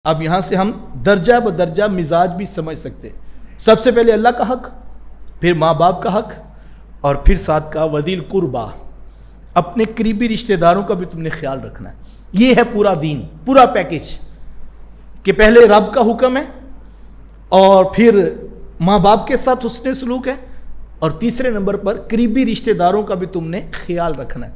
اب یہاں سے ہم درجہ بدرجہ مزاج بھی سمجھ سکتے ہیں۔ سب سے پہلے اللہ کا حق، پھر ماں باپ کا حق، اور پھر ساتھ کا وذی القربیٰ، اپنے قریبی رشتہ داروں کا بھی تم نے خیال رکھنا ہے۔ یہ ہے پورا دین، پورا پیکج، کہ پہلے رب کا حکم ہے، اور پھر ماں باپ کے ساتھ حسن سلوک ہے، اور تیسرے نمبر پر قریبی رشتہ داروں کا بھی تم نے خیال رکھنا ہے۔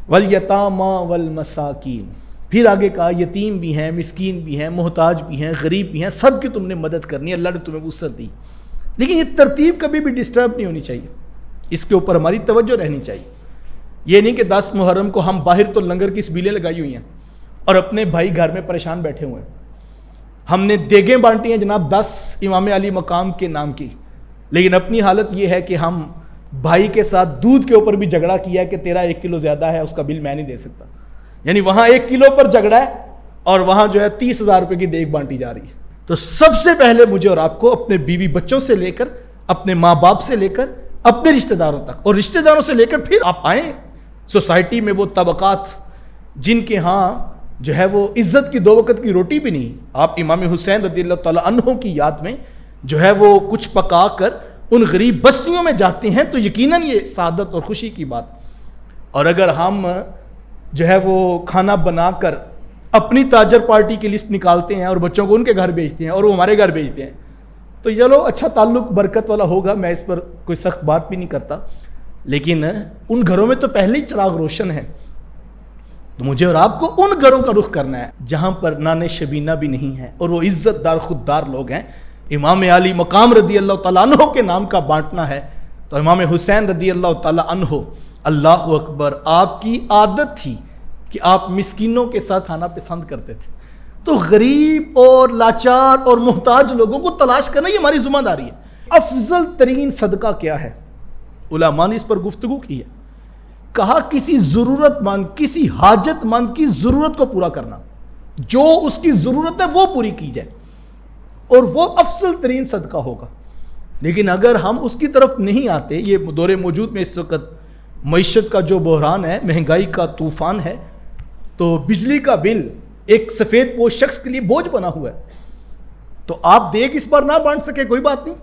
والیتامی والمساکین، پھر آگے کہا یتیم بھی ہیں، مسکین بھی ہیں، محتاج بھی ہیں، غریب بھی ہیں، سب کی تم نے مدد کرنی ہے۔ اللہ نے تمہیں وسعت دی، لیکن یہ ترتیب کبھی بھی ڈسٹرب نہیں ہونی چاہیے، اس کے اوپر ہماری توجہ رہنی چاہیے۔ یہ نہیں کہ 10 محرم کو ہم باہر تو لنگر کی سبیلیں لگائی ہوئی ہیں اور اپنے بھائی گھر میں پریشان بیٹھے ہوئے ہیں۔ ہم نے دیگیں بانٹی ہیں جناب 10 امام علی مقام کے نام کی، لیکن اپنی حالت یہ ہے کہ ہم بھائی کے ساتھ دودھ کے اوپر بھی جھگڑا کیا ہے کہ تیرا 1 کلو زیادہ ہے، اس کا بل میں نہیں دے سکتا۔ یعنی وہاں 1 کلو پر جھگڑا ہے اور وہاں جو ہے 30,000 روپے کی دیگ بانٹی جا رہی ہے۔ تو سب سے پہلے مجھے اور آپ کو اپنے بیوی بچوں سے لے کر، اپنے ماں باپ سے لے کر، اپنے رشتہ داروں تک، اور رشتہ داروں سے لے کر پھر آپ آئیں سوسائٹی میں وہ طبقات جن کے ہاں جو ہے وہ عزت کی 2 وقت کی روٹی بھی نہیں۔ آپ امام حسین رضی اللہ تعالیٰ عنہ کی یاد میں جو ہے وہ کچھ پکا کر ان غریب بستیوں میں جاتے ہیں تو یقیناً یہ سعادت اور خوشی کی بات۔ اور اگر ہم جو ہے وہ کھانا بنا کر اپنی تاجر پارٹی کی لسٹ نکالتے ہیں اور بچوں کو ان کے گھر بھیجتے ہیں اور وہ ہمارے گھر بھیجتے ہیں تو چلو اچھا تعلق برکت والا ہوگا، میں اس پر کوئی سخت بات بھی نہیں کرتا، لیکن ان گھروں میں تو پہلے ہی چراغ روشن ہے۔ تو مجھے اور آپ کو ان گھروں کا رخ کرنا ہے جہاں پر نان شبینہ بھی نہیں ہے اور وہ عزت دار خوددار لوگ ہیں۔ امام علی مقام رضی اللہ تعالیٰ عنہ کے نام کا بانٹنا ہے تو امام حسین رضی اللہ تعالیٰ عنہ، اللہ اکبر، آپ کی عادت تھی کہ آپ مسکینوں کے ساتھ کھانا پسند کرتے تھے۔ تو غریب اور لاچار اور محتاج لوگوں کو تلاش کرنا یہ ہماری ذمہ داری ہے۔ افضل ترین صدقہ کیا ہے؟ علماء نے اس پر گفتگو کی ہے، کہا کسی ضرورت مند، کسی حاجت مند کی ضرورت کو پورا کرنا، جو اس کی ضرورت ہے وہ پوری کی جائے، اور وہ افضل ترین صدقہ ہوگا۔ لیکن اگر ہم اس کی طرف نہیں آتے، یہ دور موجود میں اس وقت معیشت کا جو بحران ہے، مہنگائی کا طوفان ہے، تو بجلی کا بل ایک سفید پوش شخص کے لیے بوجھ بنا ہوا ہے۔ تو آپ دیکھ اس پر نہ بانٹ سکے کوئی بات نہیں،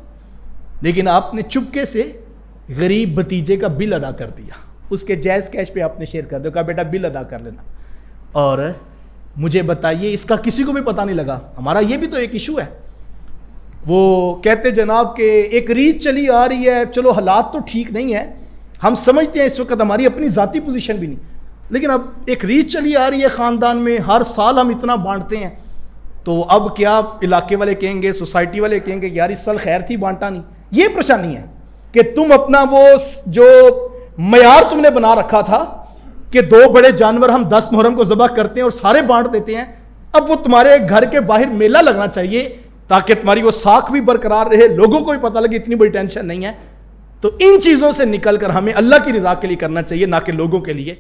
لیکن آپ نے چپکے سے غریب بھتیجے کا بل ادا کر دیا، اس کے جائز کیش پہ آپ نے شیئر کر دیا، کہا بیٹا بل ادا کر لینا، اور مجھے بتائیے اس کا کسی کو بھی پتہ نہیں لگا۔ ہمارا یہ بھی تو ایک ایشو ہے، وہ کہتے جناب کہ ایک ریت چلی آ رہی ہے، چلو حالات تو ٹھیک نہیں ہے، ہم سمجھتے ہیں اس وقت ہماری اپنی ذاتی پوزیشن بھی نہیں، لیکن اب ایک ریت چلی آ رہی ہے خاندان میں، ہر سال ہم اتنا بانٹتے ہیں، تو اب کیا علاقے والے کہیں گے، سوسائٹی والے کہیں گے یار اس سال خیر تھی بانٹا نہیں۔ یہ پریشانی ہے کہ تم اپنا وہ جو معیار تم نے بنا رکھا تھا کہ 2 بڑے جانور ہم 10 محرم کو ذبح کرتے ہیں اور سارے بانٹ دیتے ہیں، اب وہ تمہارے گھر کے باہر میلہ لگنا چاہیے تاکہ تمہاری وہ ساکھ بھی برقرار رہے، لوگوں کو بھی پتہ لگے اتنی بڑی ٹینشن نہیں ہے۔ تو ان چیزوں سے نکل کر ہمیں اللہ کی رضا کے لیے کرنا چاہیے، نہ کہ لوگوں کے لیے۔